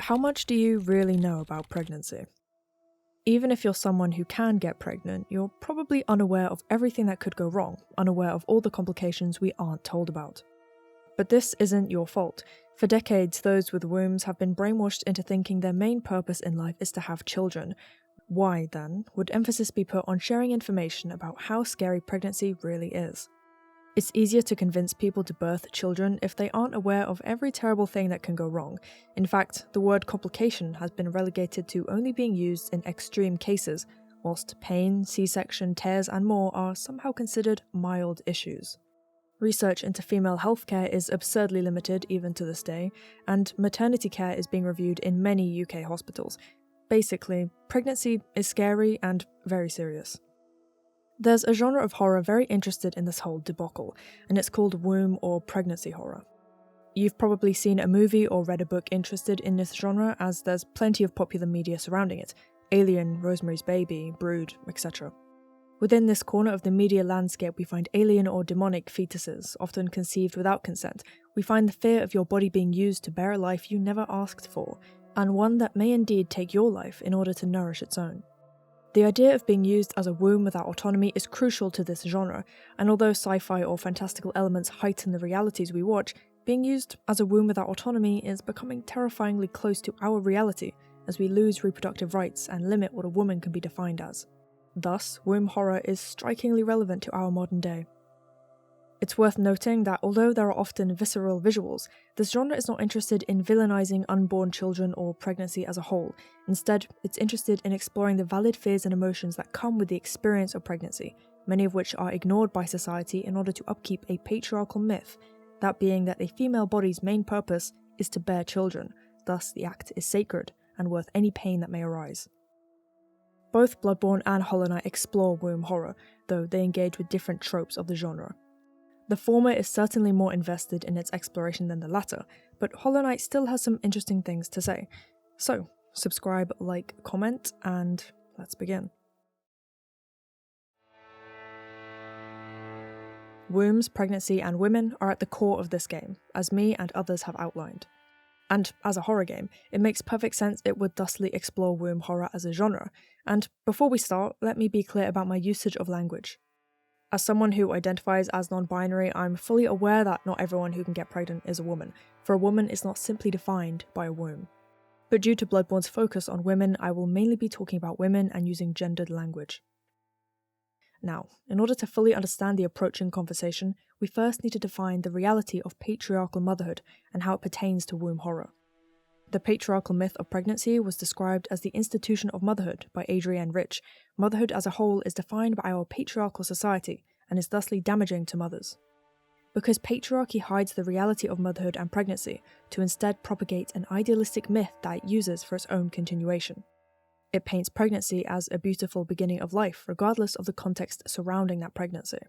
How much do you really know about pregnancy? Even if you're someone who can get pregnant, you're probably unaware of everything that could go wrong, unaware of all the complications we aren't told about. But this isn't your fault. For decades, those with wombs have been brainwashed into thinking their main purpose in life is to have children. Why, then, would emphasis be put on sharing information about how scary pregnancy really is? It's easier to convince people to birth children if they aren't aware of every terrible thing that can go wrong. In fact, the word complication has been relegated to only being used in extreme cases, whilst pain, C-section, tears and more are somehow considered mild issues. Research into female healthcare is absurdly limited even to this day, and maternity care is being reviewed in many UK hospitals. Basically, pregnancy is scary and very serious. There's a genre of horror very interested in this whole debacle, and it's called womb or pregnancy horror. You've probably seen a movie or read a book interested in this genre, as there's plenty of popular media surrounding it: Alien, Rosemary's Baby, Brood, etc. Within this corner of the media landscape we find alien or demonic fetuses, often conceived without consent. We find the fear of your body being used to bear a life you never asked for, and one that may indeed take your life in order to nourish its own. The idea of being used as a womb without autonomy is crucial to this genre, and although sci-fi or fantastical elements heighten the realities we watch, being used as a womb without autonomy is becoming terrifyingly close to our reality as we lose reproductive rights and limit what a woman can be defined as. Thus, womb horror is strikingly relevant to our modern day. It's worth noting that although there are often visceral visuals, this genre is not interested in villainizing unborn children or pregnancy as a whole. Instead, it's interested in exploring the valid fears and emotions that come with the experience of pregnancy, many of which are ignored by society in order to upkeep a patriarchal myth, that being that a female body's main purpose is to bear children, thus the act is sacred and worth any pain that may arise. Both Bloodborne and Hollow Knight explore womb horror, though they engage with different tropes of the genre. The former is certainly more invested in its exploration than the latter, but Hollow Knight still has some interesting things to say. So, subscribe, like, comment, and let's begin. Wombs, pregnancy, and women are at the core of this game, as me and others have outlined. And as a horror game, it makes perfect sense it would thusly explore womb horror as a genre. And before we start, let me be clear about my usage of language. As someone who identifies as non-binary, I'm fully aware that not everyone who can get pregnant is a woman, for a woman is not simply defined by a womb. But due to Bloodborne's focus on women, I will mainly be talking about women and using gendered language. Now, in order to fully understand the approaching conversation, we first need to define the reality of patriarchal motherhood and how it pertains to womb horror. The patriarchal myth of pregnancy was described as the institution of motherhood by Adrienne Rich. Motherhood as a whole is defined by our patriarchal society and is thusly damaging to mothers. Because patriarchy hides the reality of motherhood and pregnancy to instead propagate an idealistic myth that it uses for its own continuation. It paints pregnancy as a beautiful beginning of life, regardless of the context surrounding that pregnancy.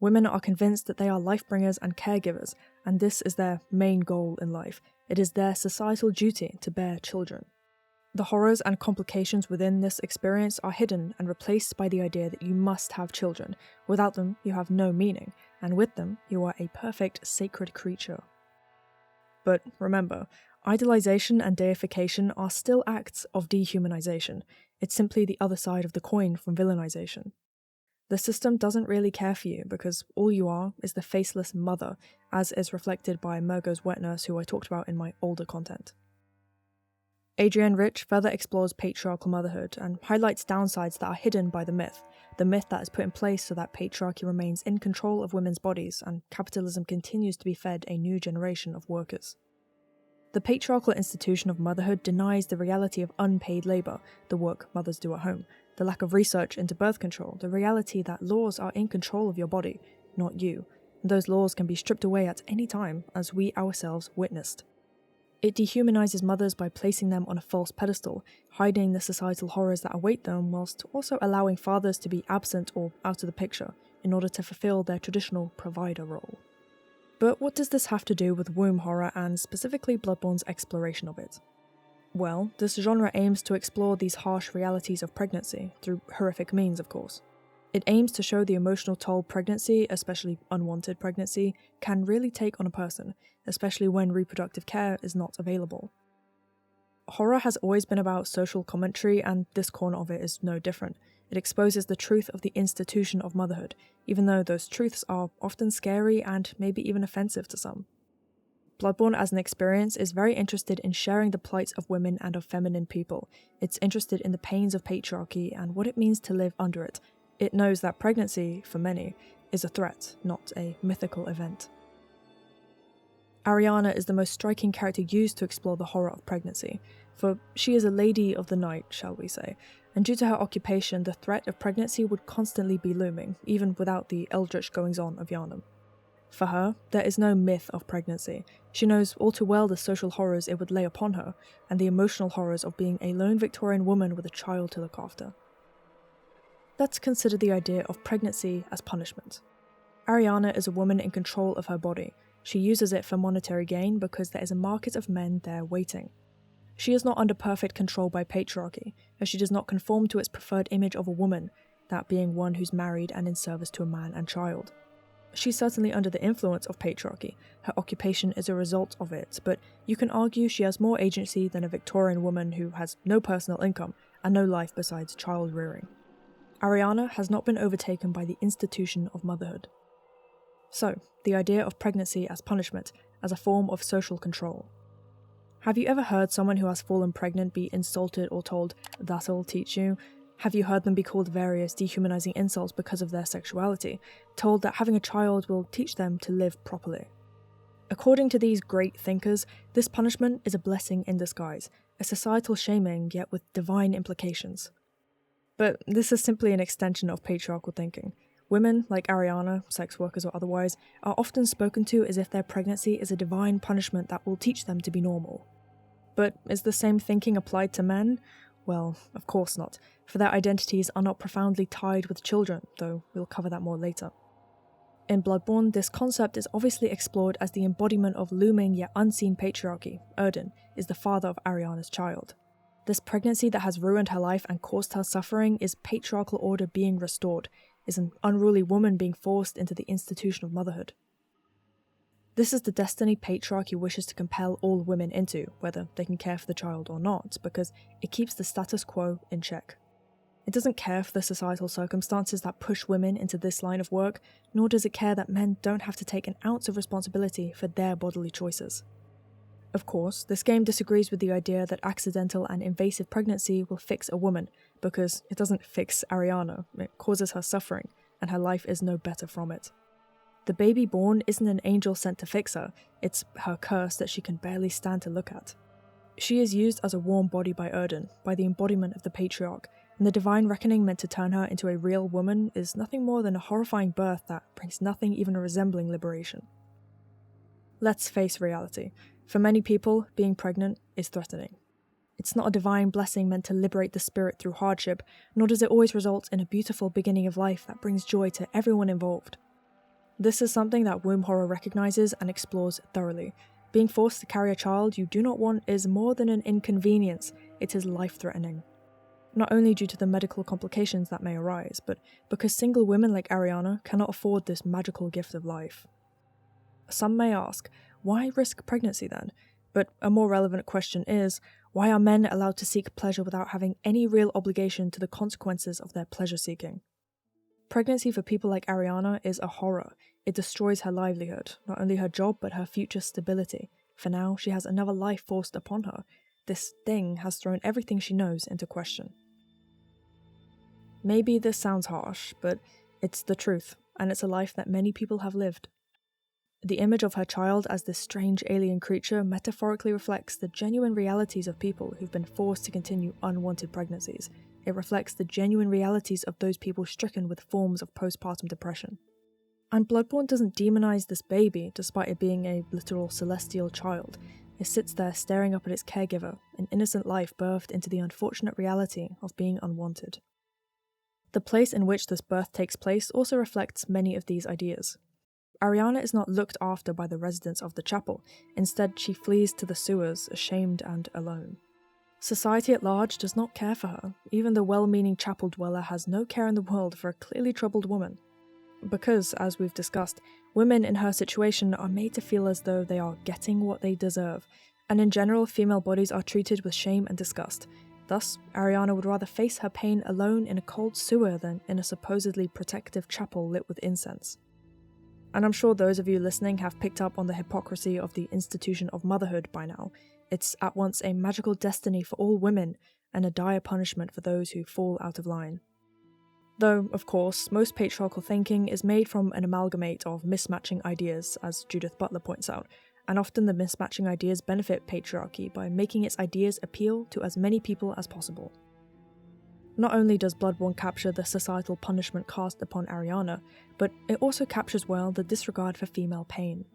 Women are convinced that they are life-bringers and caregivers, and this is their main goal in life. It is their societal duty to bear children. The horrors and complications within this experience are hidden and replaced by the idea that you must have children. Without them, you have no meaning, and with them, you are a perfect, sacred creature. But remember, idealization and deification are still acts of dehumanization. It's simply the other side of the coin from villainization. The system doesn't really care for you because all you are is the faceless mother, as is reflected by Murgo's wet nurse, who I talked about in my older content. Adrienne Rich further explores patriarchal motherhood and highlights downsides that are hidden by the myth that is put in place so that patriarchy remains in control of women's bodies and capitalism continues to be fed a new generation of workers. The patriarchal institution of motherhood denies the reality of unpaid labour, the work mothers do at home, the lack of research into birth control, the reality that laws are in control of your body, not you, and those laws can be stripped away at any time, as we ourselves witnessed. It dehumanizes mothers by placing them on a false pedestal, hiding the societal horrors that await them, whilst also allowing fathers to be absent or out of the picture in order to fulfill their traditional provider role. But what does this have to do with womb horror and specifically Bloodborne's exploration of it? Well, this genre aims to explore these harsh realities of pregnancy, through horrific means of course. It aims to show the emotional toll pregnancy, especially unwanted pregnancy, can really take on a person, especially when reproductive care is not available. horror has always been about social commentary, and this corner of it is no different. It exposes the truth of the institution of motherhood, even though those truths are often scary and maybe even offensive to some. Bloodborne as an experience is very interested in sharing the plights of women and of feminine people. It's interested in the pains of patriarchy and what it means to live under it. It knows that pregnancy, for many, is a threat, not a mythical event. Ariana is the most striking character used to explore the horror of pregnancy, for she is a lady of the night, shall we say, and due to her occupation, the threat of pregnancy would constantly be looming, even without the eldritch goings-on of Yharnam. For her, there is no myth of pregnancy. She knows all too well the social horrors it would lay upon her, and the emotional horrors of being a lone Victorian woman with a child to look after. Let's consider the idea of pregnancy as punishment. Ariana is a woman in control of her body. She uses it for monetary gain because there is a market of men there waiting. She is not under perfect control by patriarchy, as she does not conform to its preferred image of a woman, that being one who's married and in service to a man and child. She's certainly under the influence of patriarchy, her occupation is a result of it, but you can argue she has more agency than a Victorian woman who has no personal income and no life besides child rearing. Ariana has not been overtaken by the institution of motherhood. So, the idea of pregnancy as punishment, as a form of social control. Have you ever heard someone who has fallen pregnant be insulted or told, "That'll teach you"? Have you heard them be called various dehumanizing insults because of their sexuality, told that having a child will teach them to live properly? According to these great thinkers, this punishment is a blessing in disguise, a societal shaming yet with divine implications. But this is simply an extension of patriarchal thinking. Women, like Ariana, sex workers or otherwise, are often spoken to as if their pregnancy is a divine punishment that will teach them to be normal. But is the same thinking applied to men? Well, of course not, for their identities are not profoundly tied with children, though we'll cover that more later. In Bloodborne, this concept is obviously explored as the embodiment of looming yet unseen patriarchy. Erdin is the father of Ariana's child. This pregnancy that has ruined her life and caused her suffering is patriarchal order being restored, is an unruly woman being forced into the institution of motherhood. This is the destiny patriarchy wishes to compel all women into, whether they can care for the child or not, because it keeps the status quo in check. It doesn't care for the societal circumstances that push women into this line of work, nor does it care that men don't have to take an ounce of responsibility for their bodily choices. Of course, this game disagrees with the idea that accidental and invasive pregnancy will fix a woman, because it doesn't fix Ariana, it causes her suffering, and her life is no better from it. The baby born isn't an angel sent to fix her, it's her curse that she can barely stand to look at. She is used as a warm body by Erdin, by the embodiment of the patriarch, and the divine reckoning meant to turn her into a real woman is nothing more than a horrifying birth that brings nothing even resembling liberation. Let's face reality. For many people, being pregnant is threatening. It's not a divine blessing meant to liberate the spirit through hardship, nor does it always result in a beautiful beginning of life that brings joy to everyone involved. This is something that womb horror recognizes and explores thoroughly. Being forced to carry a child you do not want is more than an inconvenience, it is life-threatening. Not only due to the medical complications that may arise, but because single women like Ariana cannot afford this magical gift of life. Some may ask, why risk pregnancy then? But a more relevant question is, why are men allowed to seek pleasure without having any real obligation to the consequences of their pleasure seeking? Pregnancy for people like Ariana is a horror. It destroys her livelihood, not only her job but her future stability. For now, she has another life forced upon her. This thing has thrown everything she knows into question. Maybe this sounds harsh, but it's the truth, and it's a life that many people have lived. The image of her child as this strange alien creature metaphorically reflects the genuine realities of people who've been forced to continue unwanted pregnancies. It reflects the genuine realities of those people stricken with forms of postpartum depression. And Bloodborne doesn't demonize this baby, despite it being a literal celestial child. It sits there staring up at its caregiver, an innocent life birthed into the unfortunate reality of being unwanted. The place in which this birth takes place also reflects many of these ideas. Ariana is not looked after by the residents of the chapel, instead she flees to the sewers, ashamed and alone. Society at large does not care for her, even the well-meaning chapel dweller has no care in the world for a clearly troubled woman. Because, as we've discussed, women in her situation are made to feel as though they are getting what they deserve, And in general, female bodies are treated with shame and disgust. Thus, Ariana would rather face her pain alone in a cold sewer than in a supposedly protective chapel lit with incense. And I'm sure those of you listening have picked up on the hypocrisy of the institution of motherhood by now. It's at once a magical destiny for all women and a dire punishment for those who fall out of line. Though, of course, most patriarchal thinking is made from an amalgamate of mismatching ideas, as Judith Butler points out, and often the mismatching ideas benefit patriarchy by making its ideas appeal to as many people as possible. Not only does Bloodborne capture the societal punishment cast upon Ariana, but it also captures well the disregard for female pain.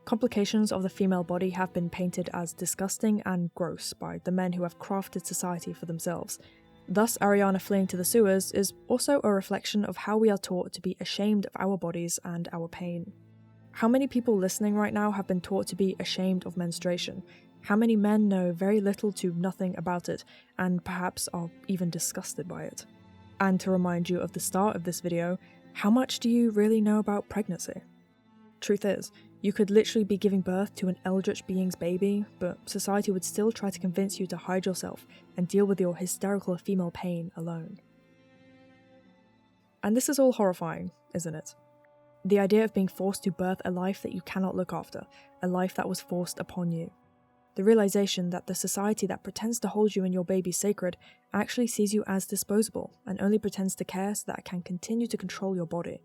Complications of the female body have been painted as disgusting and gross by the men who have crafted society for themselves. Thus, Ariana fleeing to the sewers is also a reflection of how we are taught to be ashamed of our bodies and our pain. How many people listening right now have been taught to be ashamed of menstruation? How many men know very little to nothing about it, and perhaps are even disgusted by it? And to remind you of the start of this video, how much do you really know about pregnancy? Truth is, you could literally be giving birth to an eldritch being's baby, but society would still try to convince you to hide yourself and deal with your hysterical female pain alone. And this is all horrifying, isn't it? The idea of being forced to birth a life that you cannot look after, a life that was forced upon you. The realization that the society that pretends to hold you and your baby sacred actually sees you as disposable and only pretends to care so that it can continue to control your body.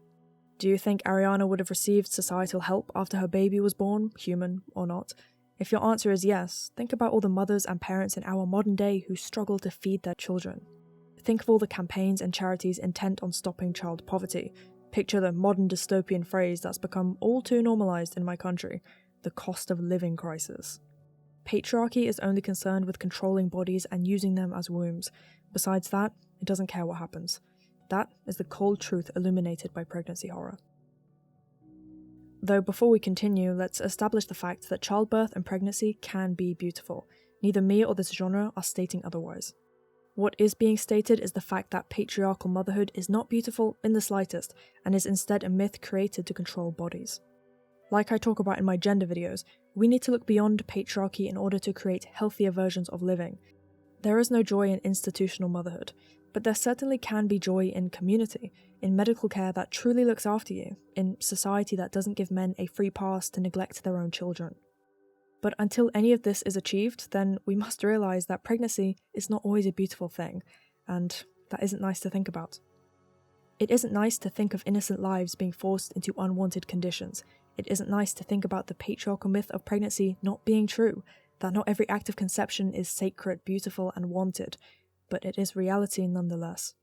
Do you think Ariana would have received societal help after her baby was born, human or not? If your answer is yes, think about all the mothers and parents in our modern day who struggle to feed their children. Think of all the campaigns and charities intent on stopping child poverty. Picture the modern dystopian phrase that's become all too normalized in my country, the cost of living crisis. Patriarchy is only concerned with controlling bodies and using them as wombs. Besides that, it doesn't care what happens. That is the cold truth illuminated by pregnancy horror. Though before we continue, let's establish the fact that childbirth and pregnancy can be beautiful. Neither me or this genre are stating otherwise. What is being stated is the fact that patriarchal motherhood is not beautiful in the slightest, and is instead a myth created to control bodies. Like I talk about in my gender videos, we need to look beyond patriarchy in order to create healthier versions of living. There is no joy in institutional motherhood, but there certainly can be joy in community, in medical care that truly looks after you, in society that doesn't give men a free pass to neglect their own children. But until any of this is achieved, then we must realize that pregnancy is not always a beautiful thing, and that isn't nice to think about. It isn't nice to think of innocent lives being forced into unwanted conditions. It isn't nice to think about the patriarchal myth of pregnancy not being true, that not every act of conception is sacred, beautiful, and wanted, but it is reality nonetheless.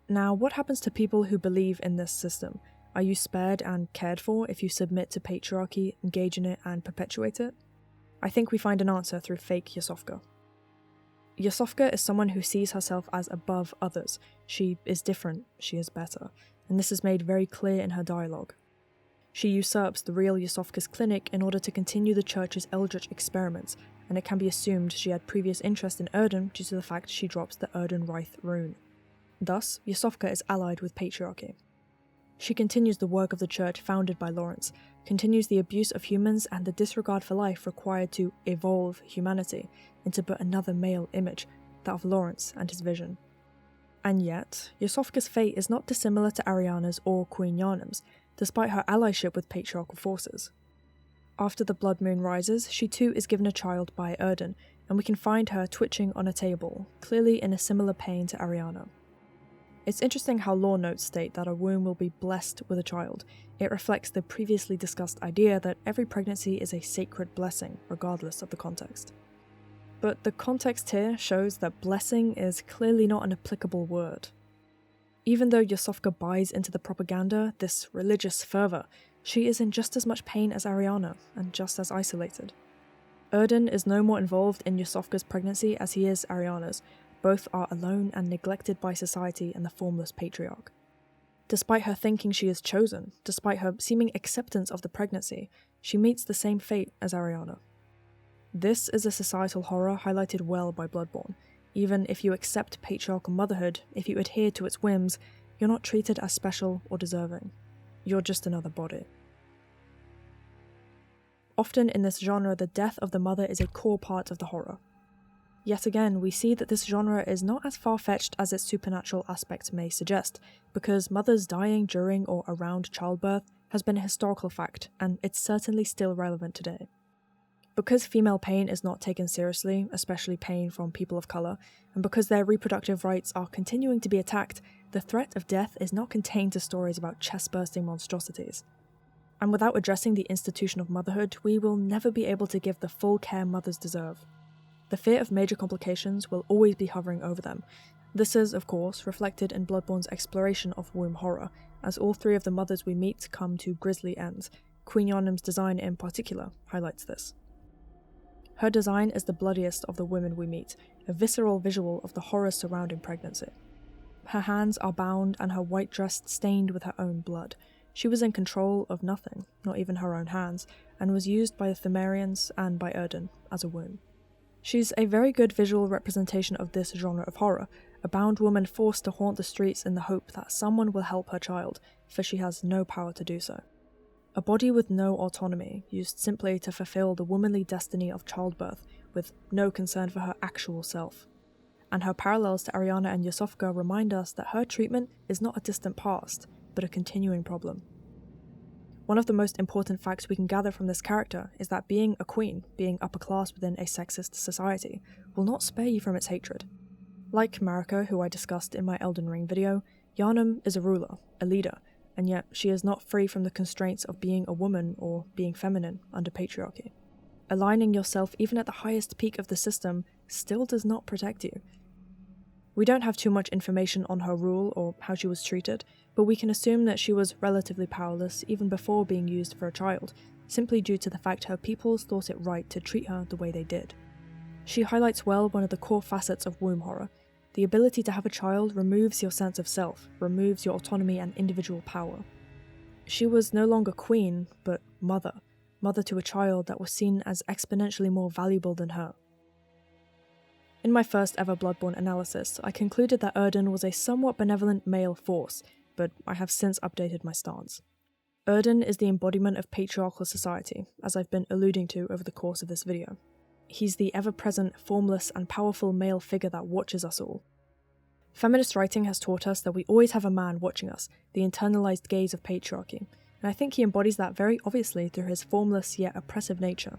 Now, what happens to people who believe in this system? Are you spared and cared for if you submit to patriarchy, engage in it, and perpetuate it? I think we find an answer through fake Yasofka. Yasofka is someone who sees herself as above others. She is different, she is better, and this is made very clear in her dialogue. She usurps the real Yasofka's clinic in order to continue the church's eldritch experiments, and it can be assumed she had previous interest in Erden due to the fact she drops the Erden Reith rune. Thus, Yasofka is allied with patriarchy. She continues the work of the church founded by Lawrence, continues the abuse of humans and the disregard for life required to evolve humanity into but another male image, that of Lawrence and his vision. And yet, Yasofka's fate is not dissimilar to Ariana's or Queen Yharnam's, despite her allyship with patriarchal forces. After the blood moon rises, she too is given a child by Erden, and we can find her twitching on a table, clearly in a similar pain to Ariana. It's interesting how law notes state that a womb will be blessed with a child. It reflects the previously discussed idea that every pregnancy is a sacred blessing, regardless of the context. But the context here shows that blessing is clearly not an applicable word. Even though Yasofka buys into the propaganda, this religious fervour, she is in just as much pain as Ariana, and just as isolated. Erden is no more involved in Yasofka's pregnancy as he is Ariana's. Both are alone and neglected by society and the formless patriarch. Despite her thinking she is chosen, despite her seeming acceptance of the pregnancy, she meets the same fate as Ariana. This is a societal horror highlighted well by Bloodborne. Even if you accept patriarchal motherhood, if you adhere to its whims, you're not treated as special or deserving. You're just another body. Often in this genre, the death of the mother is a core part of the horror. Yet again, we see that this genre is not as far-fetched as its supernatural aspect may suggest, because mothers dying during or around childbirth has been a historical fact, and it's certainly still relevant today. Because female pain is not taken seriously, especially pain from people of colour, and because their reproductive rights are continuing to be attacked, the threat of death is not contained to stories about chest-bursting monstrosities. And without addressing the institution of motherhood, we will never be able to give the full care mothers deserve. The fear of major complications will always be hovering over them. This is, of course, reflected in Bloodborne's exploration of womb horror, as all three of the mothers we meet come to grisly ends. Queen Yharnam's design in particular highlights this. Her design is the bloodiest of the women we meet, a visceral visual of the horrors surrounding pregnancy. Her hands are bound and her white dress stained with her own blood. She was in control of nothing, not even her own hands, and was used by the Pthumerians and by Erden as a womb. She's a very good visual representation of this genre of horror, a bound woman forced to haunt the streets in the hope that someone will help her child, for she has no power to do so. A body with no autonomy, used simply to fulfill the womanly destiny of childbirth, with no concern for her actual self. And her parallels to Ariana and Yasofka remind us that her treatment is not a distant past, but a continuing problem. One of the most important facts we can gather from this character is that being a queen, being upper class within a sexist society, will not spare you from its hatred. Like Marika, who I discussed in my Elden Ring video, Yharnam is a ruler, a leader, and yet she is not free from the constraints of being a woman or being feminine under patriarchy. Aligning yourself even at the highest peak of the system still does not protect you. We don't have too much information on her rule or how she was treated, but we can assume that she was relatively powerless even before being used for a child, simply due to the fact her peoples thought it right to treat her the way they did. She highlights well one of the core facets of womb horror. The ability to have a child removes your sense of self, removes your autonomy and individual power. She was no longer queen, but mother to a child that was seen as exponentially more valuable than her. In my first ever Bloodborne analysis, I concluded that Erden was a somewhat benevolent male force, but I have since updated my stance. Erden is the embodiment of patriarchal society, as I've been alluding to over the course of this video. He's the ever-present, formless, and powerful male figure that watches us all. Feminist writing has taught us that we always have a man watching us, the internalized gaze of patriarchy, and I think he embodies that very obviously through his formless yet oppressive nature.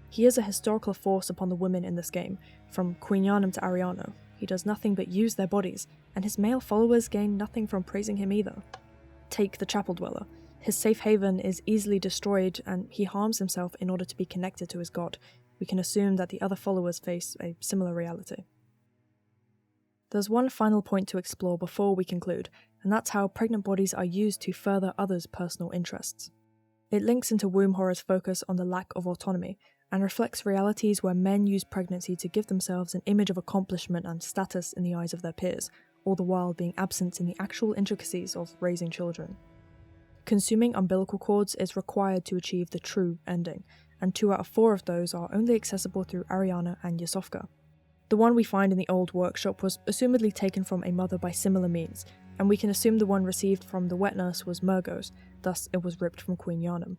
He is a historical force upon the women in this game, from Queen Yharnam to Ariana. He does nothing but use their bodies, and his male followers gain nothing from praising him either. Take the Chapel Dweller. His safe haven is easily destroyed, and he harms himself in order to be connected to his god. We can assume that the other followers face a similar reality. There's one final point to explore before we conclude, and that's how pregnant bodies are used to further others' personal interests. It links into womb horror's focus on the lack of autonomy, and reflects realities where men use pregnancy to give themselves an image of accomplishment and status in the eyes of their peers, all the while being absent in the actual intricacies of raising children. Consuming umbilical cords is required to achieve the true ending, and 2 out of 4 of those are only accessible through Ariana and Yasofka. The one we find in the old workshop was assumedly taken from a mother by similar means, and we can assume the one received from the wet nurse was Murgo's, thus it was ripped from Queen Yharnam.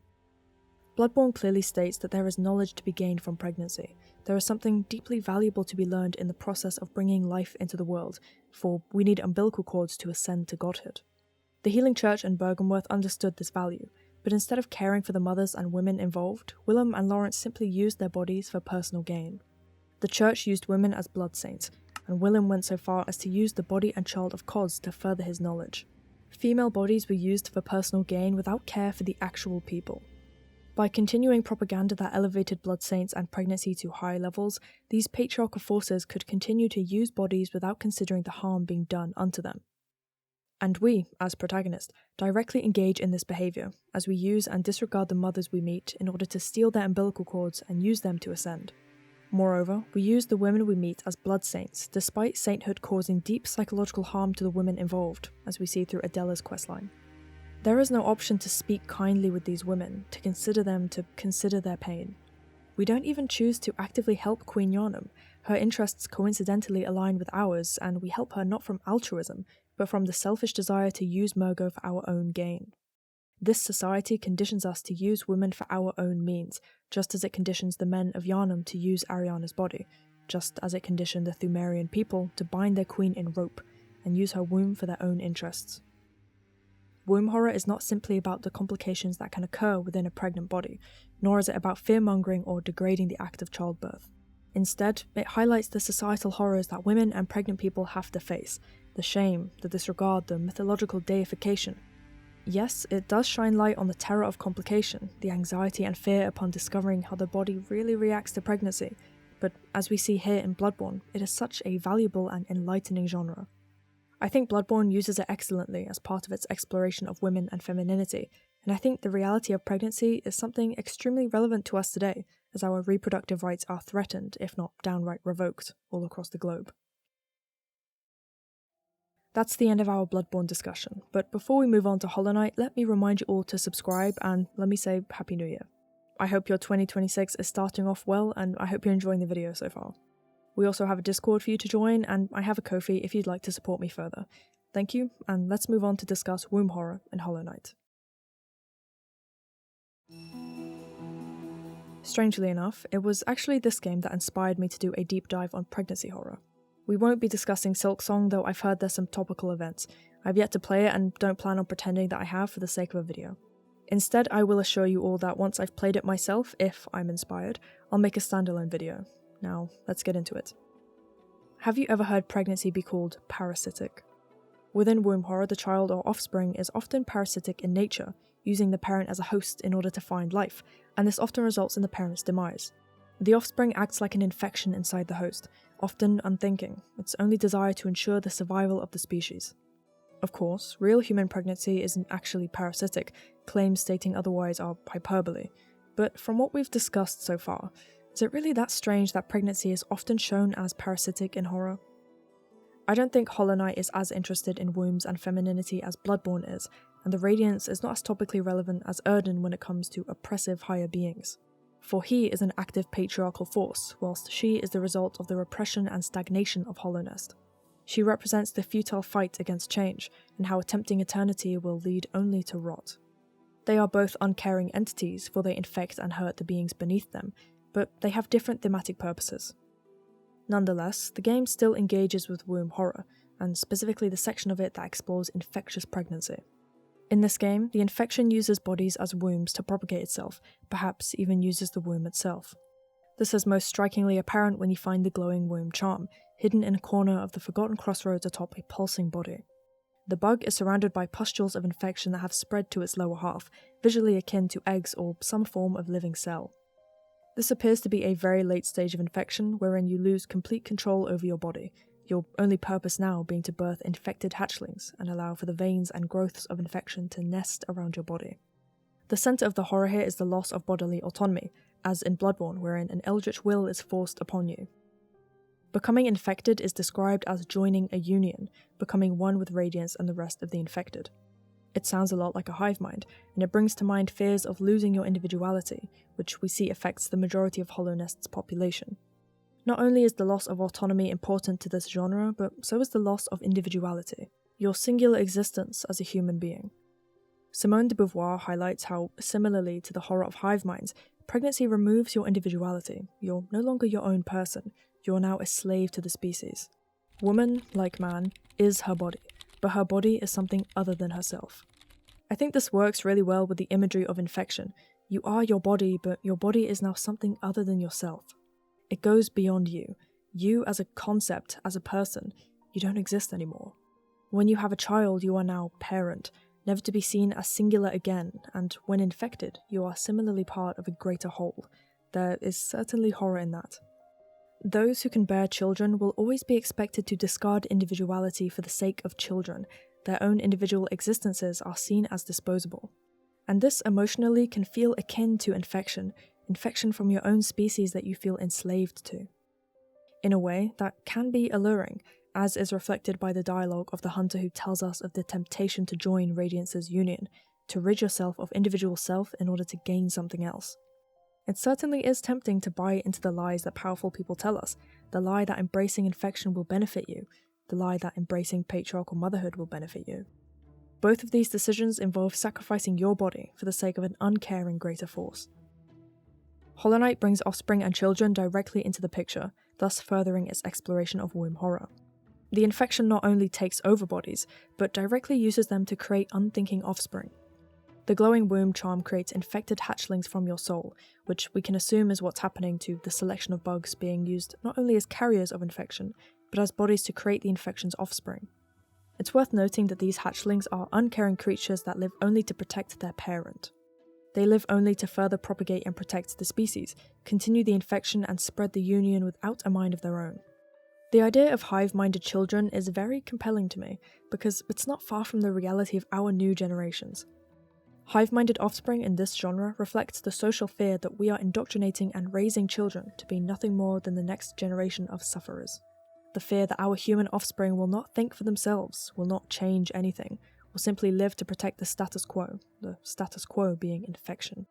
Bloodborne clearly states that there is knowledge to be gained from pregnancy. There is something deeply valuable to be learned in the process of bringing life into the world, for we need umbilical cords to ascend to godhood. The Healing Church and Bergenworth understood this value, but instead of caring for the mothers and women involved, Willem and Lawrence simply used their bodies for personal gain. The Church used women as blood saints, and Willem went so far as to use the body and child of Cods to further his knowledge. Female bodies were used for personal gain without care for the actual people. By continuing propaganda that elevated blood saints and pregnancy to high levels, these patriarchal forces could continue to use bodies without considering the harm being done unto them. And we, as protagonists, directly engage in this behaviour, as we use and disregard the mothers we meet in order to steal their umbilical cords and use them to ascend. Moreover, we use the women we meet as blood saints, despite sainthood causing deep psychological harm to the women involved, as we see through Adela's questline. There is no option to speak kindly with these women, to consider them, to consider their pain. We don't even choose to actively help Queen Yharnam. Her interests coincidentally align with ours, and we help her not from altruism, but from the selfish desire to use Murgo for our own gain. This society conditions us to use women for our own means, just as it conditions the men of Yharnam to use Ariana's body, just as it conditioned the Thumerian people to bind their queen in rope and use her womb for their own interests. Womb horror is not simply about the complications that can occur within a pregnant body, nor is it about fear-mongering or degrading the act of childbirth. Instead, it highlights the societal horrors that women and pregnant people have to face, the shame, the disregard, the mythological deification. Yes, it does shine light on the terror of complication, the anxiety and fear upon discovering how the body really reacts to pregnancy, but as we see here in Bloodborne, it is such a valuable and enlightening genre. I think Bloodborne uses it excellently as part of its exploration of women and femininity, and I think the reality of pregnancy is something extremely relevant to us today, as our reproductive rights are threatened, if not downright revoked, all across the globe. That's the end of our Bloodborne discussion, but before we move on to Hollow Knight, let me remind you all to subscribe and let me say Happy New Year. I hope your 2026 is starting off well, and I hope you're enjoying the video so far. We also have a Discord for you to join, and I have a Ko-fi if you'd like to support me further. Thank you, and let's move on to discuss womb horror and Hollow Knight. Strangely enough, it was actually this game that inspired me to do a deep dive on pregnancy horror. We won't be discussing Silksong, though I've heard there's some topical events. I've yet to play it and don't plan on pretending that I have for the sake of a video. Instead, I will assure you all that once I've played it myself, if I'm inspired, I'll make a standalone video. Now, let's get into it. Have you ever heard pregnancy be called parasitic? Within womb horror, the child or offspring is often parasitic in nature, using the parent as a host in order to find life, and this often results in the parent's demise. The offspring acts like an infection inside the host, often unthinking, its only desire to ensure the survival of the species. Of course, real human pregnancy isn't actually parasitic, claims stating otherwise are hyperbole, but from what we've discussed so far, is it really that strange that pregnancy is often shown as parasitic in horror? I don't think Hollow Knight is as interested in wombs and femininity as Bloodborne is, and the Radiance is not as topically relevant as Erden when it comes to oppressive higher beings. For he is an active patriarchal force, whilst she is the result of the repression and stagnation of Hollownest. She represents the futile fight against change, and how attempting eternity will lead only to rot. They are both uncaring entities, for they infect and hurt the beings beneath them, but they have different thematic purposes. Nonetheless, the game still engages with womb horror, and specifically the section of it that explores infectious pregnancy. In this game, the infection uses bodies as wombs to propagate itself, perhaps even uses the womb itself. This is most strikingly apparent when you find the glowing womb charm, hidden in a corner of the forgotten crossroads atop a pulsing body. The bug is surrounded by pustules of infection that have spread to its lower half, visually akin to eggs or some form of living cell. This appears to be a very late stage of infection wherein you lose complete control over your body, your only purpose now being to birth infected hatchlings and allow for the veins and growths of infection to nest around your body. The centre of the horror here is the loss of bodily autonomy, as in Bloodborne, wherein an eldritch will is forced upon you. Becoming infected is described as joining a union, becoming one with Radiance and the rest of the infected. It sounds a lot like a hive mind, and it brings to mind fears of losing your individuality, which we see affects the majority of Hollownest's population. Not only is the loss of autonomy important to this genre, but so is the loss of individuality, your singular existence as a human being. Simone de Beauvoir highlights how, similarly to the horror of hive minds, pregnancy removes your individuality. You're no longer your own person, you're now a slave to the species. Woman, like man, is her body, but her body is something other than herself. I think this works really well with the imagery of infection. You are your body, but your body is now something other than yourself. It goes beyond you. You as a concept, as a person, you don't exist anymore. When you have a child, you are now parent, never to be seen as singular again, and when infected, you are similarly part of a greater whole. There is certainly horror in that. Those who can bear children will always be expected to discard individuality for the sake of children. Their own individual existences are seen as disposable. And this emotionally can feel akin to infection from your own species that you feel enslaved to. In a way, that can be alluring, as is reflected by the dialogue of the hunter who tells us of the temptation to join Radiance's union, to rid yourself of individual self in order to gain something else. It certainly is tempting to buy into the lies that powerful people tell us, the lie that embracing infection will benefit you, the lie that embracing patriarchal motherhood will benefit you. Both of these decisions involve sacrificing your body for the sake of an uncaring greater force. Hollow Knight brings offspring and children directly into the picture, thus furthering its exploration of womb horror. The infection not only takes over bodies, but directly uses them to create unthinking offspring. The glowing womb charm creates infected hatchlings from your soul, which we can assume is what's happening to the selection of bugs being used not only as carriers of infection, but as bodies to create the infection's offspring. It's worth noting that these hatchlings are uncaring creatures that live only to protect their parent. They live only to further propagate and protect the species, continue the infection and spread the union without a mind of their own. The idea of hive-minded children is very compelling to me, because it's not far from the reality of our new generations. Hive-minded offspring in this genre reflects the social fear that we are indoctrinating and raising children to be nothing more than the next generation of sufferers. The fear that our human offspring will not think for themselves, will not change anything, will simply live to protect the status quo being infection.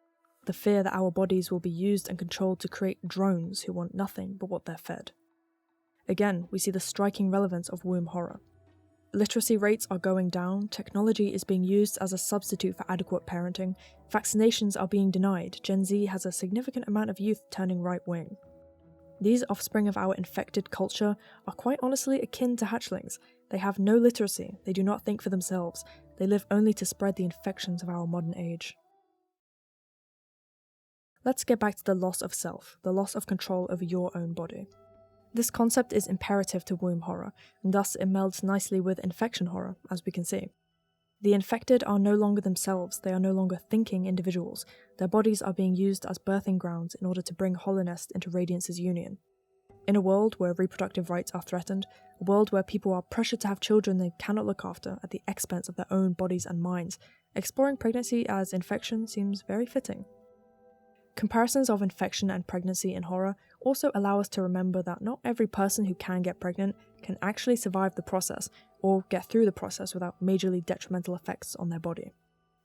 The fear that our bodies will be used and controlled to create drones who want nothing but what they're fed. Again, we see the striking relevance of womb horror. Literacy rates are going down, technology is being used as a substitute for adequate parenting, vaccinations are being denied, Gen Z has a significant amount of youth turning right-wing. These offspring of our infected culture are quite honestly akin to hatchlings. They have no literacy, they do not think for themselves, they live only to spread the infections of our modern age. Let's get back to the loss of self, the loss of control over your own body. This concept is imperative to womb horror, and thus it melds nicely with infection horror, as we can see. The infected are no longer themselves, they are no longer thinking individuals, their bodies are being used as birthing grounds in order to bring Hollownest into Radiance's union. In a world where reproductive rights are threatened, a world where people are pressured to have children they cannot look after at the expense of their own bodies and minds, exploring pregnancy as infection seems very fitting. Comparisons of infection and pregnancy in horror also allow us to remember that not every person who can get pregnant can actually survive the process, or get through the process without majorly detrimental effects on their body.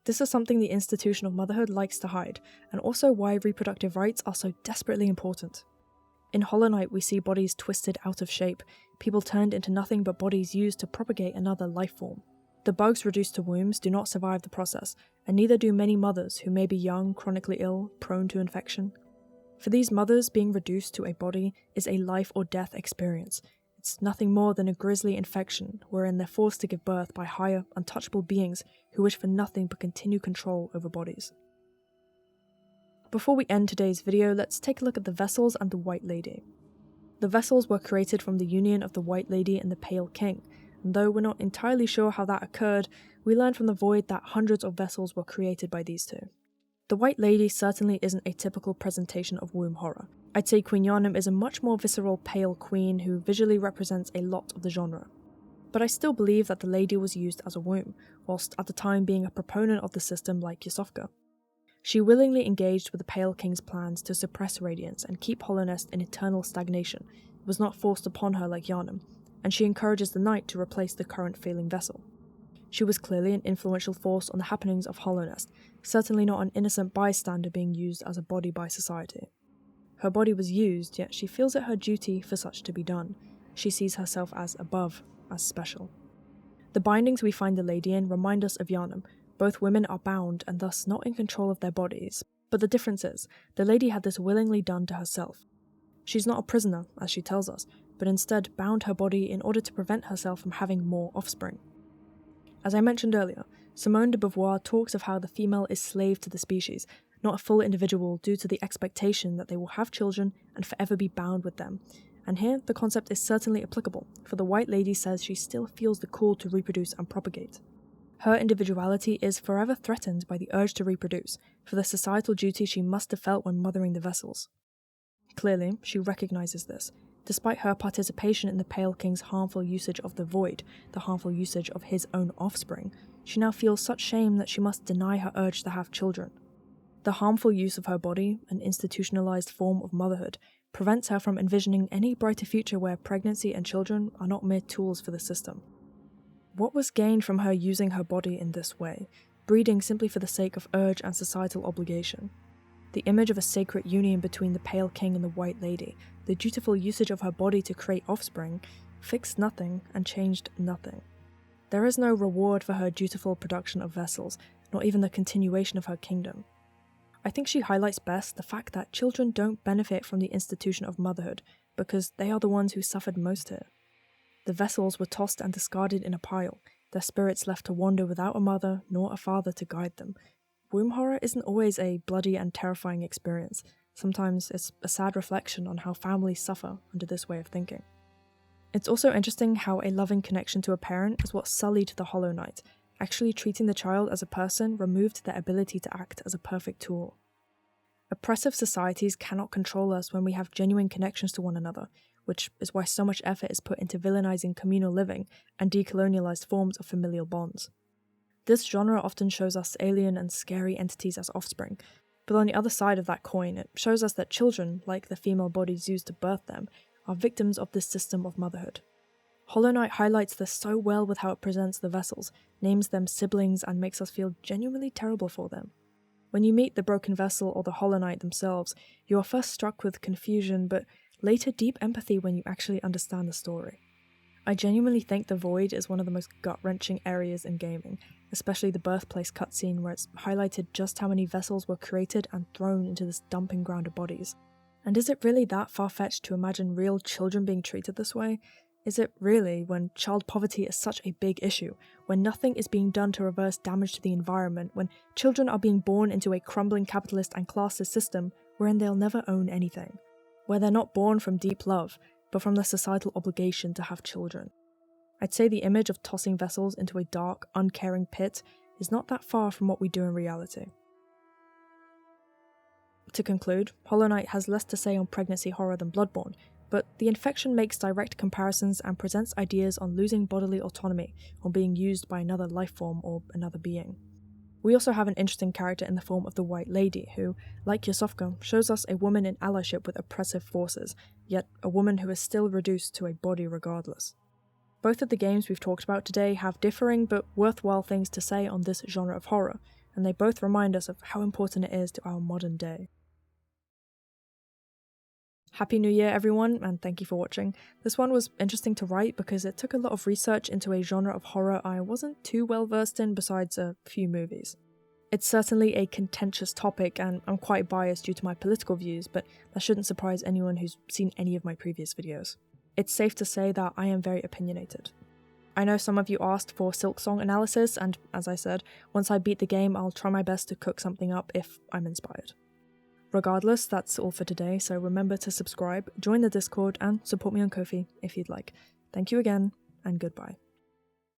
This is something the institution of motherhood likes to hide, and also why reproductive rights are so desperately important. In Hollow Knight we see bodies twisted out of shape, people turned into nothing but bodies used to propagate another life form. The bugs reduced to wombs do not survive the process, and neither do many mothers who may be young, chronically ill, prone to infection. For these mothers, being reduced to a body is a life or death experience. It's nothing more than a grisly infection wherein they're forced to give birth by higher, untouchable beings who wish for nothing but continued control over bodies. Before we end today's video, let's take a look at the Vessels and the White Lady. The Vessels were created from the union of the White Lady and the Pale King, and though we're not entirely sure how that occurred, we learn from the Void that hundreds of vessels were created by these two. The White Lady certainly isn't a typical presentation of womb horror. I'd say Queen Yharnam is a much more visceral pale queen who visually represents a lot of the genre. But I still believe that the lady was used as a womb, whilst at the time being a proponent of the system like Yasofka. She willingly engaged with the Pale King's plans to suppress Radiance and keep Hollownest in eternal stagnation. It was not forced upon her like Yharnam, and she encourages the Knight to replace the current failing vessel. She was clearly an influential force on the happenings of Hollownest, certainly not an innocent bystander being used as a body by society. Her body was used, yet she feels it her duty for such to be done. She sees herself as above, as special. The bindings we find the lady in remind us of Yharnam. Both women are bound and thus not in control of their bodies, but the difference is, the lady had this willingly done to herself. She's not a prisoner, as she tells us, but instead bound her body in order to prevent herself from having more offspring. As I mentioned earlier, Simone de Beauvoir talks of how the female is slave to the species, not a full individual due to the expectation that they will have children and forever be bound with them. And here, the concept is certainly applicable, for the White Lady says she still feels the call to reproduce and propagate. Her individuality is forever threatened by the urge to reproduce, for the societal duty she must have felt when mothering the Vessels. Clearly, she recognises this. Despite her participation in the Pale King's harmful usage of the Void, the harmful usage of his own offspring, she now feels such shame that she must deny her urge to have children. The harmful use of her body, an institutionalized form of motherhood, prevents her from envisioning any brighter future where pregnancy and children are not mere tools for the system. What was gained from her using her body in this way, breeding simply for the sake of urge and societal obligation? The image of a sacred union between the Pale King and the White Lady, the dutiful usage of her body to create offspring, fixed nothing and changed nothing. There is no reward for her dutiful production of vessels, not even the continuation of her kingdom. I think she highlights best the fact that children don't benefit from the institution of motherhood, because they are the ones who suffered most here. The vessels were tossed and discarded in a pile, their spirits left to wander without a mother nor a father to guide them. Womb horror isn't always a bloody and terrifying experience. Sometimes it's a sad reflection on how families suffer under this way of thinking. It's also interesting how a loving connection to a parent is what sullied the Hollow Knight. Actually treating the child as a person removed their ability to act as a perfect tool. Oppressive societies cannot control us when we have genuine connections to one another, which is why so much effort is put into villainizing communal living and decolonialized forms of familial bonds. This genre often shows us alien and scary entities as offspring, but on the other side of that coin, it shows us that children, like the female bodies used to birth them, are victims of this system of motherhood. Hollow Knight highlights this so well with how it presents the vessels, names them siblings, and makes us feel genuinely terrible for them. When you meet the broken vessel or the Hollow Knight themselves, you are first struck with confusion, but later deep empathy when you actually understand the story. I genuinely think the Void is one of the most gut-wrenching areas in gaming, especially the birthplace cutscene where it's highlighted just how many vessels were created and thrown into this dumping ground of bodies. And is it really that far-fetched to imagine real children being treated this way? Is it really, when child poverty is such a big issue, when nothing is being done to reverse damage to the environment, when children are being born into a crumbling capitalist and classist system wherein they'll never own anything, where they're not born from deep love, but from the societal obligation to have children? I'd say the image of tossing vessels into a dark, uncaring pit is not that far from what we do in reality. To conclude, Hollow Knight has less to say on pregnancy horror than Bloodborne, but The Infection makes direct comparisons and presents ideas on losing bodily autonomy or being used by another life form or another being. We also have an interesting character in the form of the White Lady, who, like Yasofka, shows us a woman in allyship with oppressive forces, yet a woman who is still reduced to a body regardless. Both of the games we've talked about today have differing but worthwhile things to say on this genre of horror, and they both remind us of how important it is to our modern day. Happy New Year everyone, and thank you for watching. This one was interesting to write because it took a lot of research into a genre of horror I wasn't too well versed in besides a few movies. It's certainly a contentious topic and I'm quite biased due to my political views, but that shouldn't surprise anyone who's seen any of my previous videos. It's safe to say that I am very opinionated. I know some of you asked for Silksong analysis, and as I said, once I beat the game I'll try my best to cook something up if I'm inspired. Regardless, that's all for today, so remember to subscribe, join the Discord, and support me on Ko-fi if you'd like. Thank you again, and goodbye.